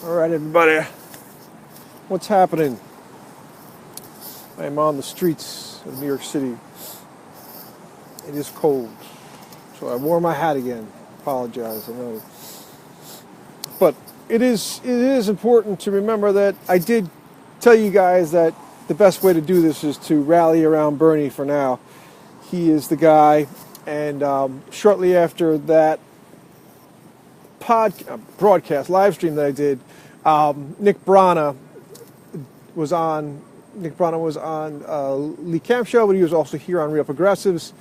All right, everybody. What's happening? I am on the streets of New York City. It is cold, so I wore my hat again. Apologize, I know. But it is important to remember that I did tell you guys that the best way to do this is to rally around Bernie for now. He is the guy, and shortly after that broadcast, live stream that I did, Nick Brana was on Lee Camp Show, but he was also here on Real Progressives,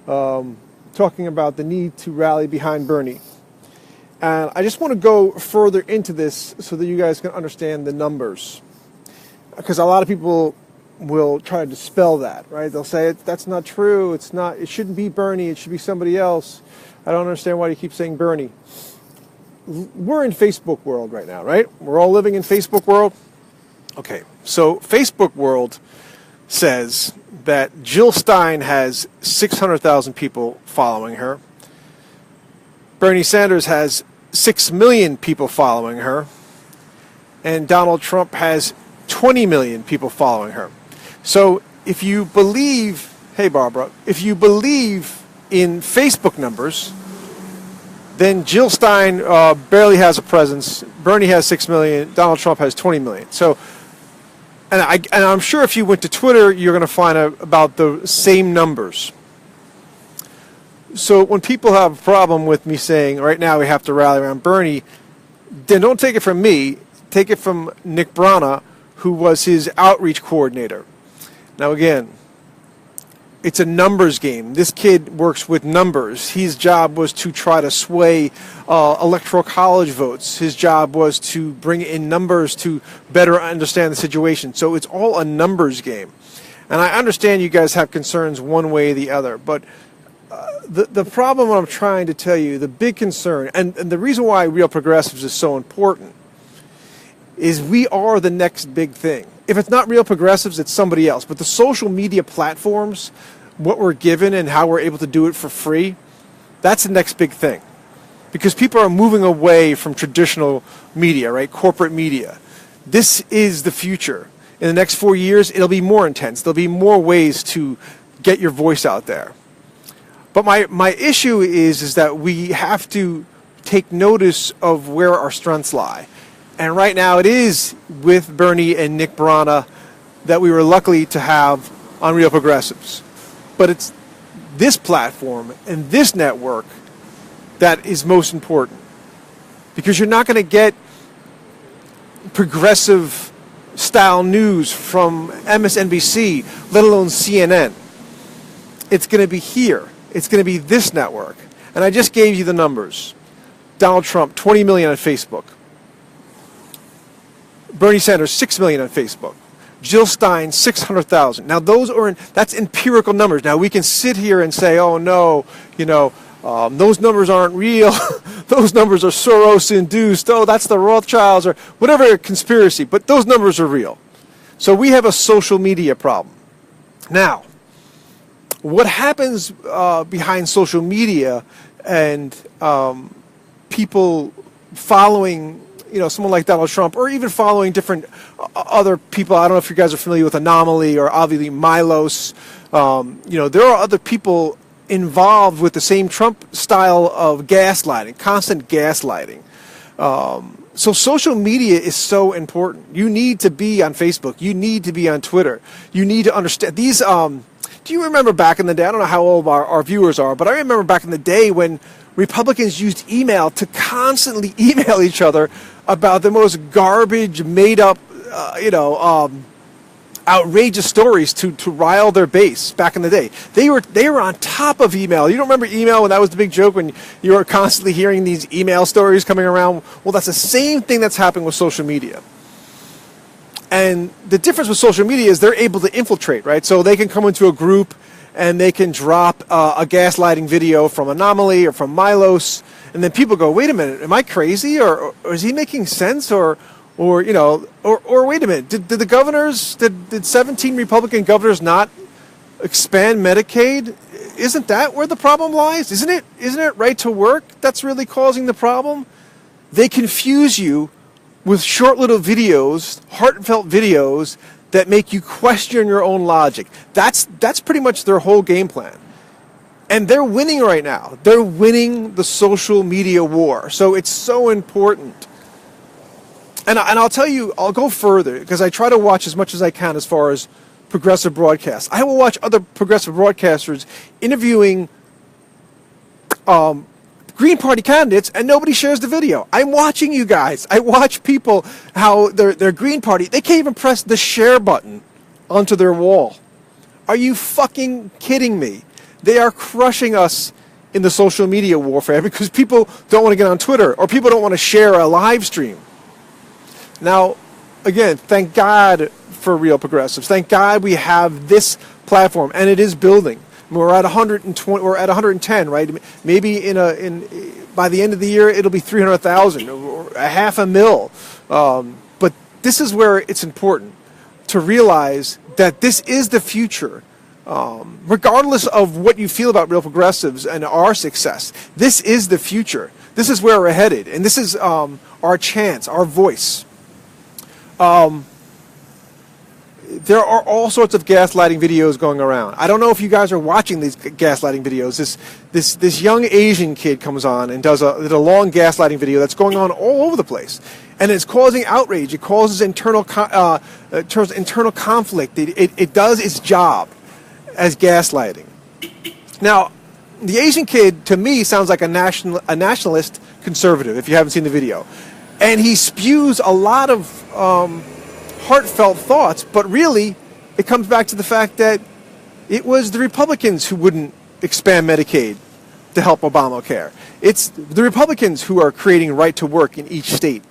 talking about the need to rally behind Bernie. And I just want to go further into this so that you guys can understand the numbers, because a lot of people will try to dispel that, right? They'll say that's not true. It's not. It shouldn't be Bernie. It should be somebody else. I don't understand why you keep saying Bernie. We're in Facebook world right now, right? We're all living in Facebook world. Okay, so Facebook world says that Jill Stein has 600,000 people following her. Bernie Sanders has 6 million people following her. And Donald Trump has 20 million people following her. So if you believe, hey Barbara, if you believe in Facebook numbers, then Jill Stein barely has a presence. Bernie has 6 million. Donald Trump has 20 million. So, and I'm sure if you went to Twitter, you're going to find out about the same numbers. So when people have a problem with me saying right now we have to rally around Bernie, then don't take it from me. Take it from Nick Brana, who was his outreach coordinator. Now again, it's a numbers game. This kid works with numbers. His job was to try to sway electoral college votes. His job was to bring in numbers to better understand the situation. So it's all a numbers game. And I understand you guys have concerns one way or the other, but the problem I'm trying to tell you, the big concern, and the reason why Real Progressives is so important, is we are the next big thing. If it's not Real Progressives, it's somebody else. But the social media platforms, what we're given and how we're able to do it for free, that's the next big thing. Because people are moving away from traditional media, right? Corporate media. This is the future. In the next 4 years, it'll be more intense. There'll be more ways to get your voice out there. But my issue is that we have to take notice of where our strengths lie. And right now it is with Bernie and Nick Brana that we were lucky to have on Real Progressives. But it's this platform and this network that is most important. Because you're not going to get progressive style news from MSNBC, let alone CNN. It's going to be here. It's going to be this network. And I just gave you the numbers. Donald Trump, 20 million on Facebook. Bernie Sanders, 6 million on Facebook. Jill Stein, 600,000. Now, that's empirical numbers. Now, we can sit here and say, oh, no, those numbers aren't real. Those numbers are Soros-induced. Oh, that's the Rothschilds or whatever conspiracy. But those numbers are real. So we have a social media problem. Now, what happens behind social media and people following someone like Donald Trump, or even following different other people. I don't know if you guys are familiar with Anomaly or obviously Milos. There are other people involved with the same Trump style of gaslighting, constant gaslighting. So social media is so important. You need to be on Facebook. You need to be on Twitter. You need to understand these. Do you remember back in the day? I don't know how old our viewers are, but I remember back in the day when Republicans used email to constantly email each other about the most garbage, made-up, outrageous stories to rile their base back in the day. They were on top of email. You don't remember email when that was the big joke, when you were constantly hearing these email stories coming around? Well, that's the same thing that's happening with social media. And the difference with social media is they're able to infiltrate, right? So they can come into a group and they can drop a gaslighting video from Anomaly or from Milos, and then people go, wait a minute, am I crazy? Or is he making sense? Or wait a minute, did the governors, did 17 Republican governors not expand Medicaid? Isn't that where the problem lies? Isn't it right to work that's really causing the problem? They confuse you with short little videos, heartfelt videos that make you question your own logic. That's pretty much their whole game plan. And they're winning right now. They're winning the social media war. So it's so important. And I'll tell you, I'll go further, because I try to watch as much as I can as far as progressive broadcasts. I will watch other progressive broadcasters interviewing Green Party candidates, and nobody shares the video. I'm watching you guys. I watch people, how their Green Party, they can't even press the share button onto their wall. Are you fucking kidding me? They are crushing us in the social media warfare because people don't want to get on Twitter, or people don't want to share a live stream. Now, again, thank God for Real Progressives. Thank God we have this platform, and it is building. We're at 120. We're at 110, right? Maybe by the end of the year, it'll be 300,000 or a $500,000. But this is where it's important to realize that this is the future. Regardless of what you feel about Real Progressives and our success, this is the future. This is where we're headed, and this is our chance, our voice. There are all sorts of gaslighting videos going around. I don't know if you guys are watching these gaslighting videos. This young Asian kid comes on and does a long gaslighting video that's going on all over the place, and it's causing outrage. It causes internal conflict. It does its job as gaslighting. Now, the Asian kid to me sounds like a nationalist conservative. If you haven't seen the video, and he spews a lot of heartfelt thoughts, but really it comes back to the fact that it was the Republicans who wouldn't expand Medicaid to help Obamacare. It's the Republicans who are creating right to work in each state.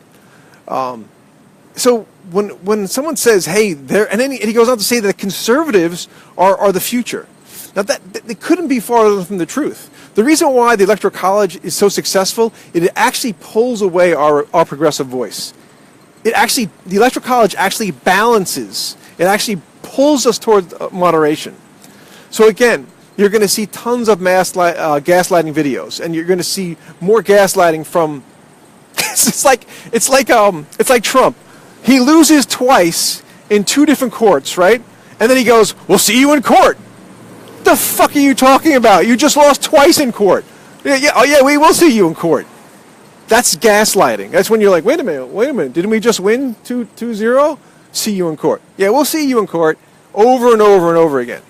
So when someone says, hey, and he goes on to say that conservatives are the future. Now that it couldn't be farther from the truth. The reason why the Electoral College is so successful, it actually pulls away our progressive voice. The Electoral College actually balances. It actually pulls us toward moderation. So again, you're going to see tons of gaslighting videos, and you're going to see more gaslighting from. It's like Trump. He loses twice in 2 different courts, right? And then he goes, "We'll see you in court." The fuck are you talking about? You just lost twice in court. Yeah, we will see you in court. That's gaslighting. That's when you're like, wait a minute, didn't we just win 2-0? See you in court. Yeah, we'll see you in court over and over and over again.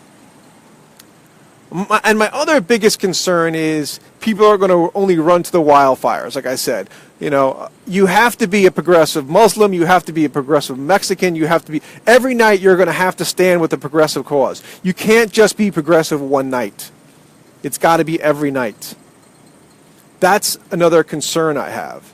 And my other biggest concern is people are going to only run to the wildfires, like I said. You know, you have to be a progressive Muslim, you have to be a progressive Mexican, every night you're going to have to stand with the progressive cause. You can't just be progressive one night. It's got to be every night. That's another concern I have,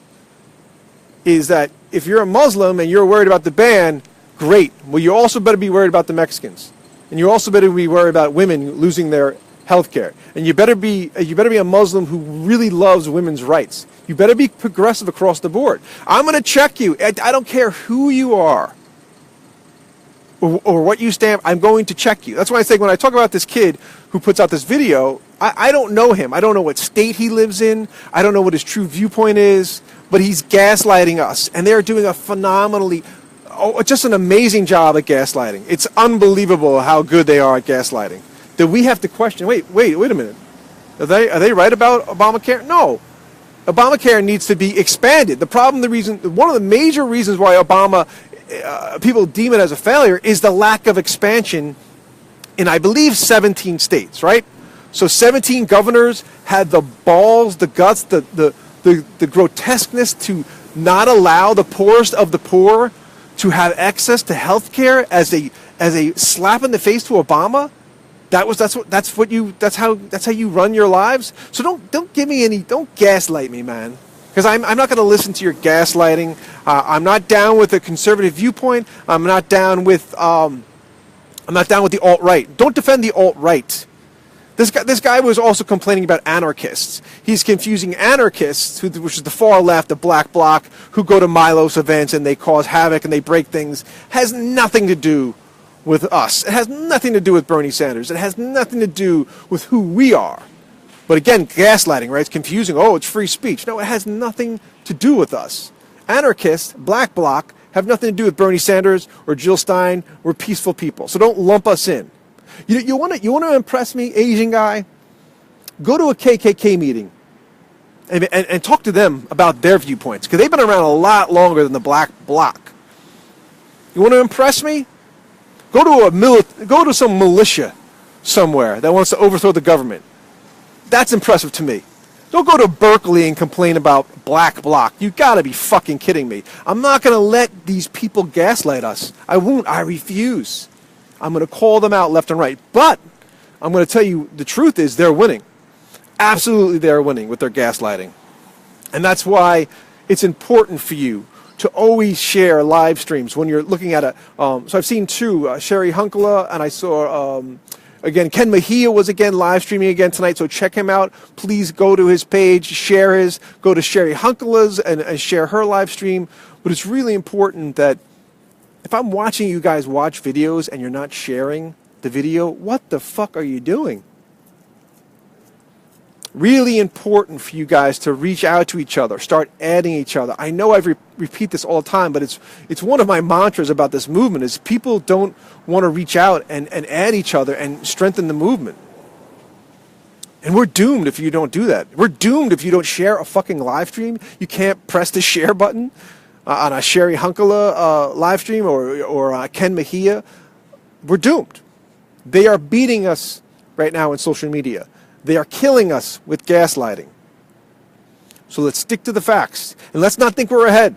is that if you're a Muslim and you're worried about the ban, great. Well, you also better be worried about the Mexicans. And you also better be worried about women losing their health care. And you better be a Muslim who really loves women's rights. You better be progressive across the board. I'm going to check you. I don't care who you are or what you stand. I'm going to check you. That's why I say when I talk about this kid who puts out this video, I don't know him. I don't know what state he lives in. I don't know what his true viewpoint is. But he's gaslighting us. And they're doing just an amazing job at gaslighting. It's unbelievable how good they are at gaslighting. That we have to question, wait a minute. Are they right about Obamacare? No. Obamacare needs to be expanded. One of the major reasons why people deem it as a failure is the lack of expansion in, I believe, 17 states, right? So 17 governors had the balls, the guts, the grotesqueness to not allow the poorest of the poor to have access to health care as a slap in the face to Obama. That's how you run your lives. So don't gaslight me, man, because I'm not going to listen to your gaslighting. I'm not down with a conservative viewpoint. I'm not down with the alt-right. Don't defend the alt-right. This guy was also complaining about anarchists. He's confusing anarchists, which is the far left, the black bloc, who go to Milos events and they cause havoc and they break things. Has nothing to do with us. It has nothing to do with Bernie Sanders. It has nothing to do with who we are. But again, gaslighting, right? It's confusing. Oh, it's free speech. No, it has nothing to do with us. Anarchists, Black Bloc, have nothing to do with Bernie Sanders or Jill Stein. We're peaceful people. So don't lump us in. You want to impress me, Asian guy? Go to a KKK meeting and talk to them about their viewpoints, because they've been around a lot longer than the Black Bloc. You want to impress me? Go to some militia somewhere that wants to overthrow the government. That's impressive to me. Don't go to Berkeley and complain about Black Bloc. You gotta be fucking kidding me. I'm not gonna let these people gaslight us. I won't. I refuse. I'm gonna call them out left and right. But I'm gonna tell you the truth is they're winning. Absolutely they're winning with their gaslighting. And that's why it's important for you to always share live streams when you're looking at so I've seen two, Sherry Hunkela, and I saw, again, Ken Mejia was again live streaming again tonight, so check him out. Please go to his page, share his, go to Sherry Hunkela's and share her live stream. But it's really important that if I'm watching you guys watch videos and you're not sharing the video, what the fuck are you doing? Really important for you guys to reach out to each other, start adding each other. I know I repeat this all the time, but it's one of my mantras about this movement is people don't want to reach out and add each other and strengthen the movement. And we're doomed if you don't do that. We're doomed if you don't share a fucking live stream. You can't press the share button on a Sherry Hunkela live stream or Ken Mejia. We're doomed. They are beating us right now in social media. They are killing us with gaslighting. So let's stick to the facts. And let's not think we're ahead.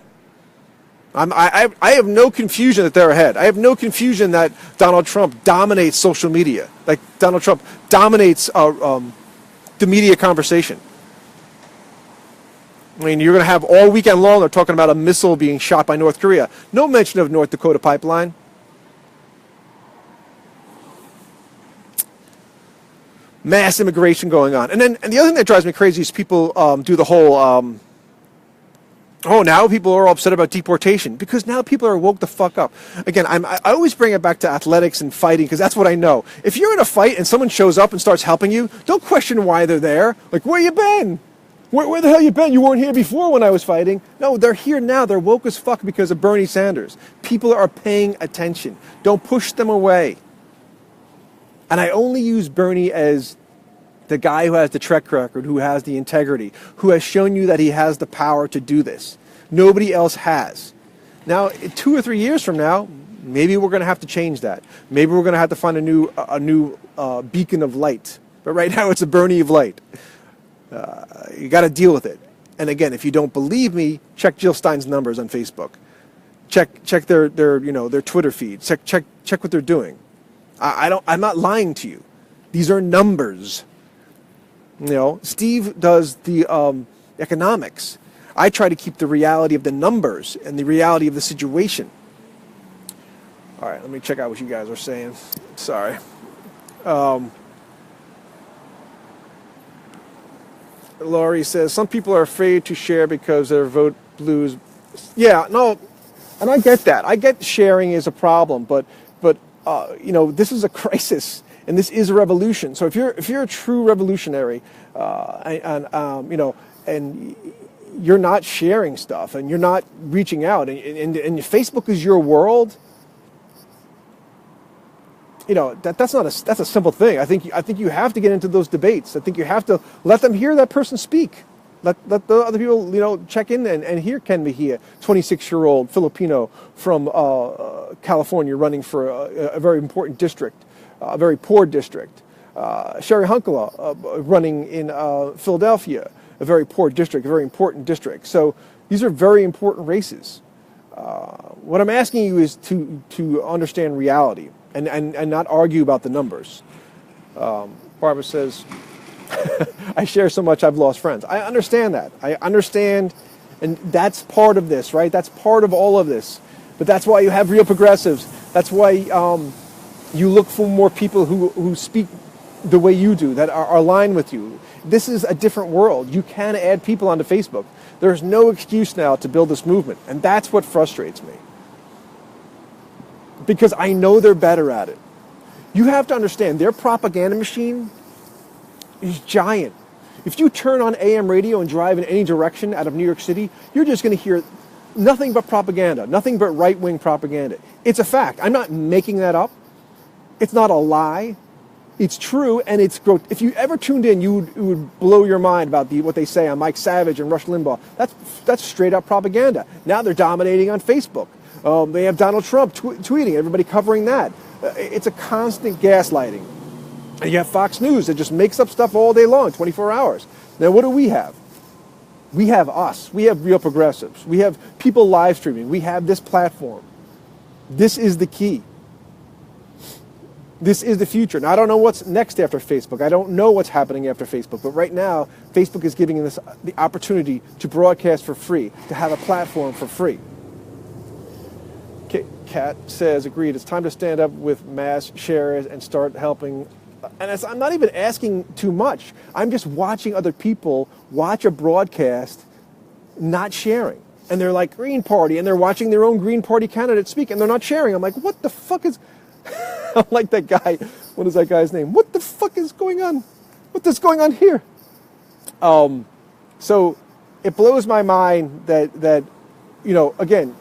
I have no confusion that they're ahead. I have no confusion that Donald Trump dominates social media. Like Donald Trump dominates the media conversation. I mean, you're going to have all weekend long, they're talking about a missile being shot by North Korea. No mention of North Dakota pipeline. Mass immigration going on. And the other thing that drives me crazy is people do the whole, now people are upset about deportation, because now people are woke the fuck up. Again, I always bring it back to athletics and fighting, because that's what I know. If you're in a fight and someone shows up and starts helping you, don't question why they're there. Like, where you been? Where the hell you been? You weren't here before when I was fighting. No, they're here now. They're woke as fuck because of Bernie Sanders. People are paying attention. Don't push them away. And I only use Bernie as the guy who has the track record, who has the integrity, who has shown you that he has the power to do this. Nobody else has. Now, 2 or 3 years from now, maybe we're going to have to change that. Maybe we're going to have to find a new beacon of light. But right now, it's a Bernie of light. You got to deal with it. And again, if you don't believe me, check Jill Stein's numbers on Facebook. Check their Twitter feed. Check what they're doing. I'm not lying to you. These are numbers. Steve does the economics. I try to keep the reality of the numbers and the reality of the situation. All right, let me check out what you guys are saying. Sorry. Laurie says, some people are afraid to share because their vote blues. Yeah, no, and I get that. I get sharing is a problem, but this is a crisis. And this is a revolution. So if you're a true revolutionary, and you're not sharing stuff, and you're not reaching out, and Facebook is your world, that's a simple thing. I think you have to get into those debates. I think you have to let them hear that person speak. Let the other people check in and hear Ken Mejia, 26-year-old Filipino from California, running for a very important district. A very poor district. Sherry Hunkela running in Philadelphia, a very poor district, a very important district. So these are very important races. What I'm asking you is to understand reality and not argue about the numbers. Barbara says, I share so much I've lost friends. I understand that. I understand, and that's part of this, right? That's part of all of this. But that's why you have real progressives. That's why you look for more people who speak the way you do, that are aligned with you. This is a different world. You can add people onto Facebook. There's no excuse now to build this movement, and that's what frustrates me. Because I know they're better at it. You have to understand, their propaganda machine is giant. If you turn on AM radio and drive in any direction out of New York City, you're just going to hear nothing but propaganda, nothing but right-wing propaganda. It's a fact. I'm not making that up. It's not a lie. It's true, and if you ever tuned in, it would blow your mind about what they say on Mike Savage and Rush Limbaugh. That's straight up propaganda. Now they're dominating on Facebook. They have Donald Trump tweeting, everybody covering that. It's a constant gaslighting. And you have Fox News that just makes up stuff all day long, 24 hours. Now what do we have? We have us. We have Real Progressives. We have people live streaming. We have this platform. This is the key. This is the future. Now, I don't know what's next after Facebook. I don't know what's happening after Facebook. But right now, Facebook is giving us the opportunity to broadcast for free, to have a platform for free. Kat says, agreed, it's time to stand up with mass sharers and start helping. And I'm not even asking too much. I'm just watching other people watch a broadcast not sharing. And they're like, Green Party, and they're watching their own Green Party candidate speak, and they're not sharing. I'm like, what the fuck is... I'm like that guy. What is that guy's name? What the fuck is going on? What is going on here? So it blows my mind that again,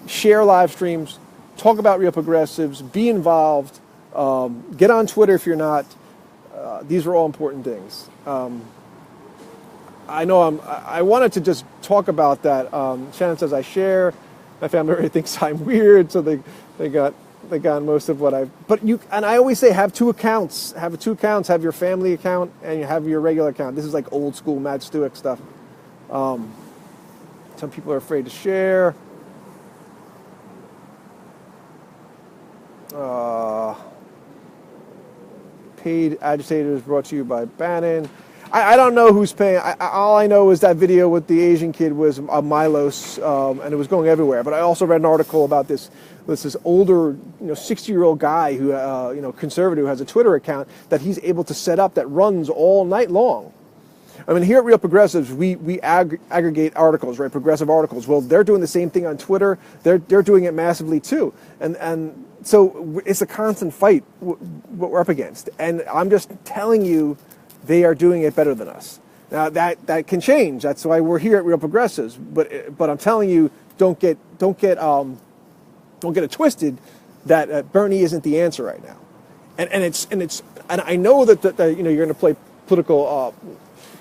share live streams, talk about Real Progressives, be involved, get on Twitter if you're not. These are all important things. I know I wanted to just talk about that. Shannon says I share. My family already thinks I'm weird, so they got most of what and I always say have two accounts. Have Have your family account and you have your regular account. This is like old school Matt Stueck stuff. Some people are afraid to share. Paid agitators brought to you by Bannon. I don't know who's paying. All I know is that video with the Asian kid was Milos, and it was going everywhere. But I also read an article about this older, 60-year-old guy who, conservative, who has a Twitter account that he's able to set up that runs all night long. I mean, here at Real Progressives, we aggregate articles, right? Progressive articles. Well, they're doing the same thing on Twitter. They're doing it massively too, and so it's a constant fight what we're up against. And I'm just telling you, they are doing it better than us. Now that can change. That's why we're here at Real Progressives. But I'm telling you, don't get it twisted that Bernie isn't the answer right now. And I know that you're going to play political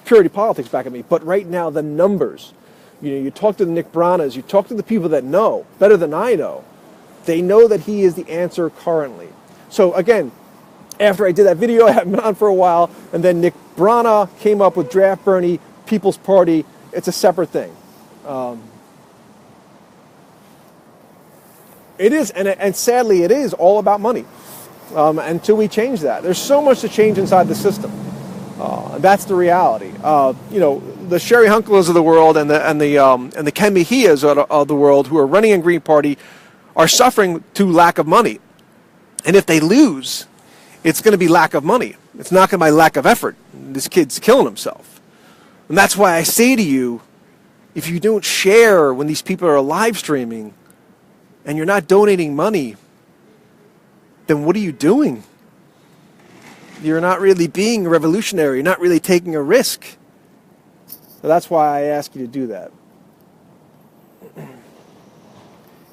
purity politics back at me. But right now the numbers, you talk to the Nick Branas, you talk to the people that know better than I know. They know that he is the answer currently. So again, after I did that video, I haven't been on for a while, and then Nick Brana came up with Draft Bernie, People's Party. It's a separate thing. It is, and sadly, it is all about money. Until we change that, there's so much to change inside the system. That's the reality. The Sherry Hunklers of the world and the Ken Mejias of the world who are running in Green Party are suffering to lack of money, and if they lose, it's going to be lack of money. It's not going to be lack of effort. This kid's killing himself. And that's why I say to you, if you don't share when these people are live streaming and you're not donating money, then what are you doing? You're not really being revolutionary. You're not really taking a risk. So that's why I ask you to do that.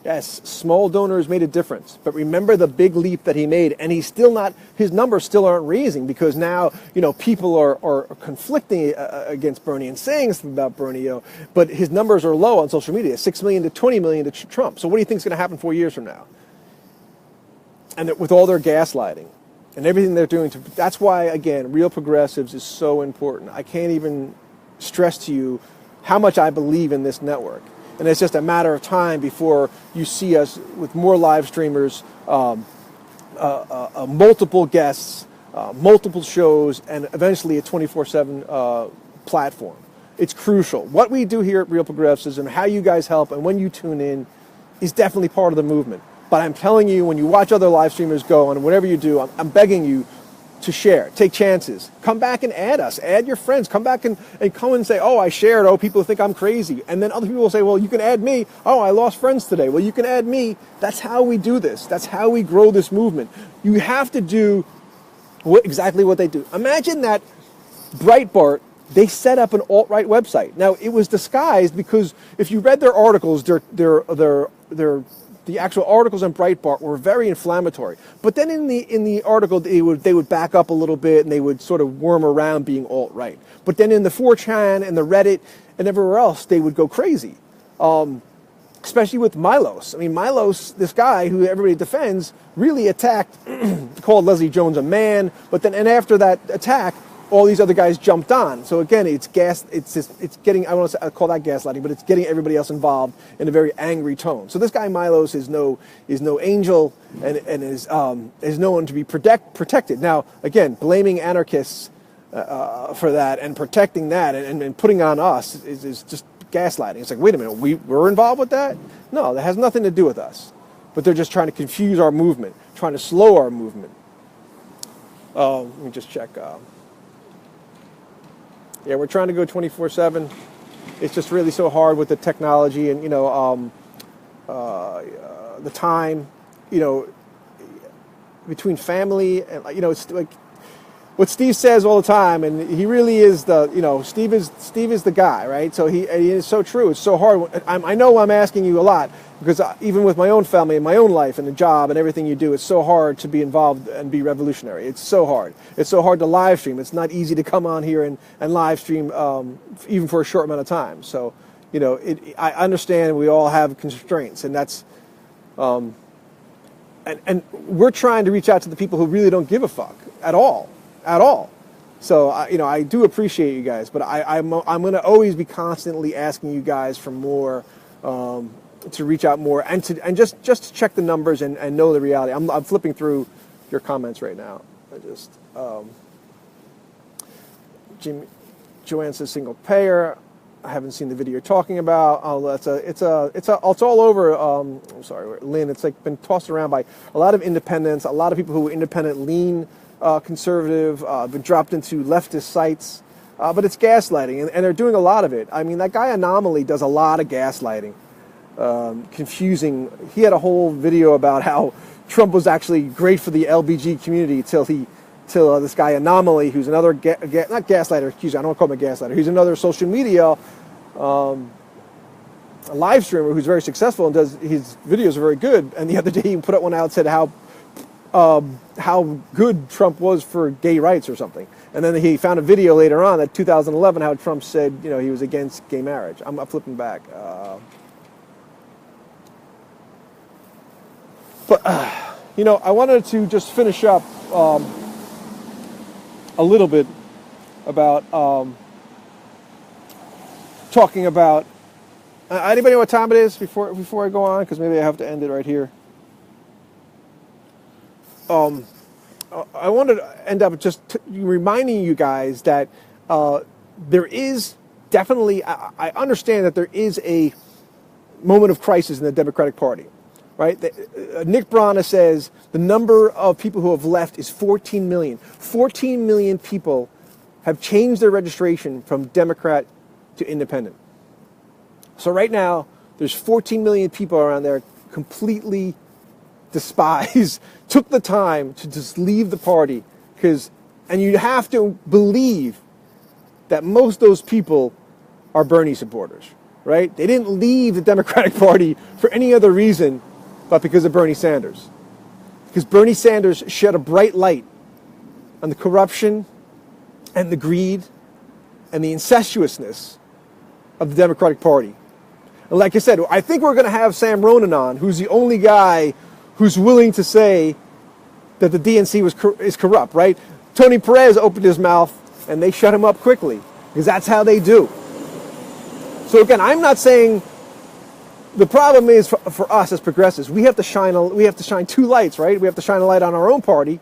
Yes, small donors made a difference, but remember the big leap that he made, and he's still not. His numbers still aren't raising because now people are conflicting against Bernie and saying something about Bernie. But his numbers are low on social media, 6 million to 20 million to Trump. So what do you think is going to happen 4 years from now? And with all their gaslighting and everything they're doing, that's why again, Real Progressives is so important. I can't even stress to you how much I believe in this network. And it's just a matter of time before you see us with more live streamers, multiple guests, multiple shows, and eventually a 24/7 platform. It's crucial. What we do here at Real Progressives and how you guys help and when you tune in is definitely part of the movement. But I'm telling you, when you watch other live streamers go and whatever you do, I'm begging you to share, take chances, come back and add us, add your friends, come back and come and say, oh, I shared, oh, people think I'm crazy. And then other people will say, well, you can add me. Oh, I lost friends today. Well, you can add me. That's how we do this. That's how we grow this movement. You have to do exactly what they do. Imagine that Breitbart they set up an alt-right website. Now, it was disguised because if you read their articles, the actual articles on Breitbart were very inflammatory. But then in the article, they would back up a little bit and they would sort of worm around being alt-right. But then in the 4chan and the Reddit and everywhere else, they would go crazy. Especially with Milos. I mean, Milos, this guy who everybody defends, really attacked, called Leslie Jones a man. But then, and after that attack, all these other guys jumped on. So again, it's getting, I want to call that gaslighting, but it's getting everybody else involved in a very angry tone. So this guy Milos is no angel and is known to be protected. Now, again, blaming anarchists for that and protecting that and putting on us is just gaslighting. It's like, wait a minute, we're involved with that? No, that has nothing to do with us. But they're just trying to confuse our movement, trying to slow our movement. Let me just check. Yeah, we're trying to go 24/7. It's just really so hard with the technology and, the time, between family and, it's like what Steve says all the time, and he really is Steve is the guy, right? So he is so true. It's so hard. I know I'm asking you a lot because even with my own family and my own life and the job and everything you do, it's so hard to be involved and be revolutionary. It's so hard. It's so hard to live stream. It's not easy to come on here and live stream even for a short amount of time. So, I understand we all have constraints, and that's and we're trying to reach out to the people who really don't give a fuck at all. So, I do appreciate you guys, but I'm going to always be constantly asking you guys for more, to reach out more, and just to check the numbers and know the reality. I'm flipping through your comments right now. I just Joanne says single payer. I haven't seen the video you're talking about. Oh, it's all over. I'm sorry, Lynn. It's like been tossed around by a lot of independents, a lot of people who are independent, lean. Conservative, been dropped into leftist sites, but it's gaslighting, and they're doing a lot of it. I mean, that guy Anomaly does a lot of gaslighting, confusing. He had a whole video about how Trump was actually great for the LBG community till this guy Anomaly, who's another not gaslighter, excuse me, I don't want to call him a gaslighter. He's another social media live streamer who's very successful and does his videos are very good. And the other day he put up one out and said how good Trump was for gay rights or something. And then he found a video later on that 2011 how Trump said, he was against gay marriage. I'm flipping back. I wanted to just finish up a little bit about talking about anybody know what time it is before I go on? Because maybe I have to end it right here. I wanted to end up just reminding you guys that there is definitely, I understand that there is a moment of crisis in the Democratic Party, right? Nick Brana says the number of people who have left is 14 million. 14 million people have changed their registration from Democrat to Independent. So right now, there's 14 million people around there completely took the time to just leave the party and you have to believe that most of those people are Bernie supporters, right? They didn't leave the Democratic Party for any other reason but because of Bernie Sanders. Because Bernie Sanders shed a bright light on the corruption and the greed and the incestuousness of the Democratic Party. And like I said, I think we're going to have Sam Ronan on, who's the only guy who's willing to say that the DNC is corrupt, right? Tony Perez opened his mouth and they shut him up quickly because that's how they do. So again, I'm not saying the problem is for us as progressives, we have to shine two lights, right? We have to shine a light on our own party,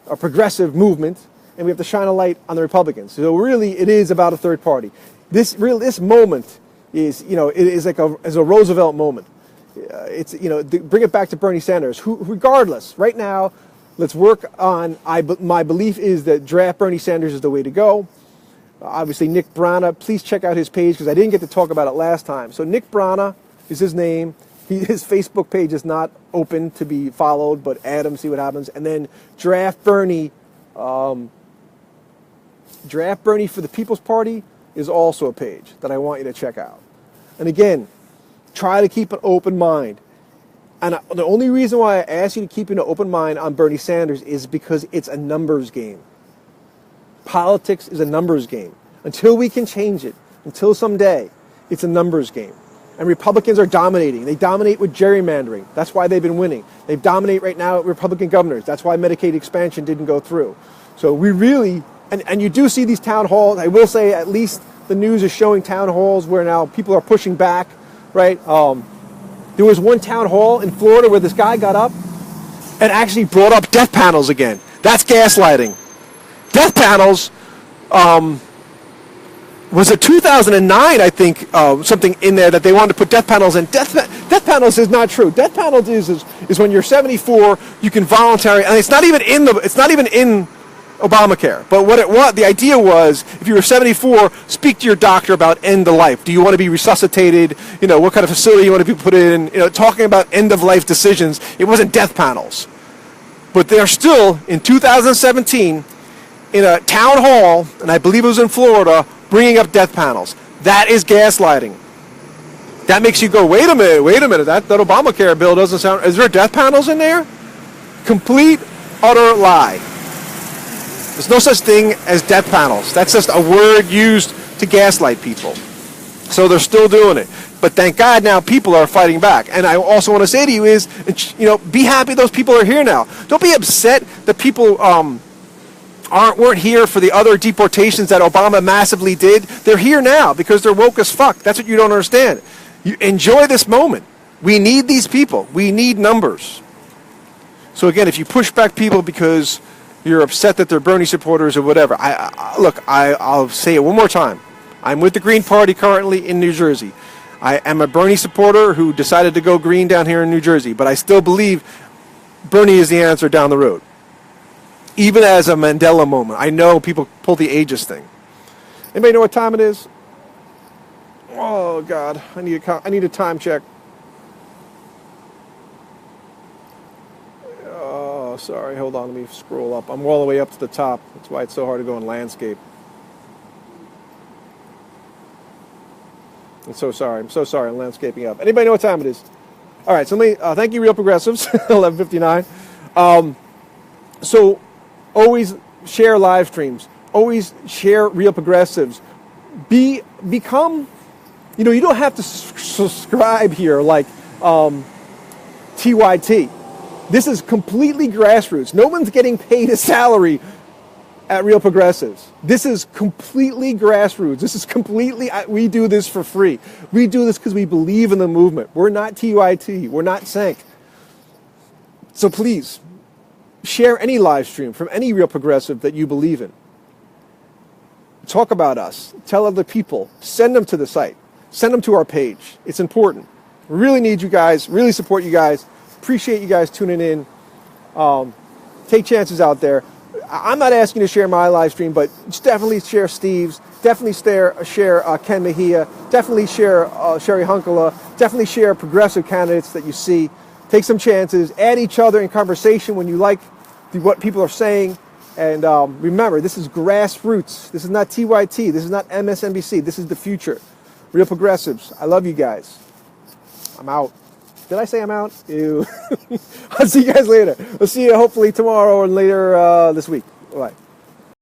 our progressive movement, and we have to shine a light on the Republicans. So really, it is about a third party. This moment is, it is like a Roosevelt moment. Bring it back to Bernie Sanders, who, regardless, right now, let's work on, my belief is that draft Bernie Sanders is the way to go. Obviously, Nick Brana, please check out his page because I didn't get to talk about it last time. So Nick Brana is his name. His Facebook page is not open to be followed, but add him, see what happens. And then draft Bernie Draft Bernie for the People's Party is also a page that I want you to check out. And again, try to keep an open mind. And the only reason why I ask you to keep an open mind on Bernie Sanders is because it's a numbers game. Politics is a numbers game. Until we can change it, until someday, it's a numbers game. And Republicans are dominating. They dominate with gerrymandering. That's why they've been winning. They dominate right now with Republican governors. That's why Medicaid expansion didn't go through. So we really, and you do see these town halls. I will say at least the news is showing town halls where now people are pushing back, right? There was one town hall in Florida where this guy got up and actually brought up death panels again. That's gaslighting. Death panels, was it 2009, I think, something in there that they wanted to put death panels in. Death panels is not true. Death panels is when you're 74, you can voluntarily, and it's not even in Obamacare. But the idea was, if you were 74, speak to your doctor about end of life. Do you want to be resuscitated? You know, what kind of facility you want to be put in? You know, talking about end of life decisions. It wasn't death panels. But they're still, in 2017, in a town hall, and I believe it was in Florida, bringing up death panels. That is gaslighting. That makes you go, wait a minute, that Obamacare bill doesn't sound, is there death panels in there? Complete, utter lie. There's no such thing as death panels. That's just a word used to gaslight people. So they're still doing it. But thank God now people are fighting back. And I also want to say to you is, you know, be happy those people are here now. Don't be upset that people weren't here for the other deportations that Obama massively did. They're here now because they're woke as fuck. That's what you don't understand. You enjoy this moment. We need these people. We need numbers. So again, if you push back people because you're upset that they're Bernie supporters or whatever, I'll say it one more time. I'm with the Green Party currently in New Jersey. I am a Bernie supporter who decided to go green down here in New Jersey, but I still believe Bernie is the answer down the road. Even as a Mandela moment. I know people pull the ageist thing. Anybody know what time it is? Oh, God. I need a time check. Oh, sorry. Hold on. Let me scroll up. I'm all the way up to the top. That's why it's so hard to go in landscape. I'm so sorry. I'm landscaping up. Anybody know what time it is? All right. So let me thank you, Real Progressives. 11:59. So always share live streams. Always share Real Progressives. Become, you know, you don't have to subscribe here like TYT. This is completely grassroots. No one's getting paid a salary at Real Progressives. This is completely grassroots. This is completely, we do this for free. We do this because we believe in the movement. We're not TYT. We're not Sank. So please, share any live stream from any Real Progressive that you believe in. Talk about us. Tell other people. Send them to the site. Send them to our page. It's important. We really need you guys. Really support you guys. Appreciate you guys tuning in. Take chances out there. I'm not asking you to share my live stream, but definitely share Steve's. Definitely share Ken Mejia. Definitely share Sherry Hunkala. Definitely share progressive candidates that you see. Take some chances. Add each other in conversation when you like what people are saying. And remember, this is grassroots. This is not TYT. This is not MSNBC. This is the future. Real Progressives. I love you guys. I'm out. Did I say I'm out? Ew. I'll see you guys later. We'll see you hopefully tomorrow or later this week. Bye.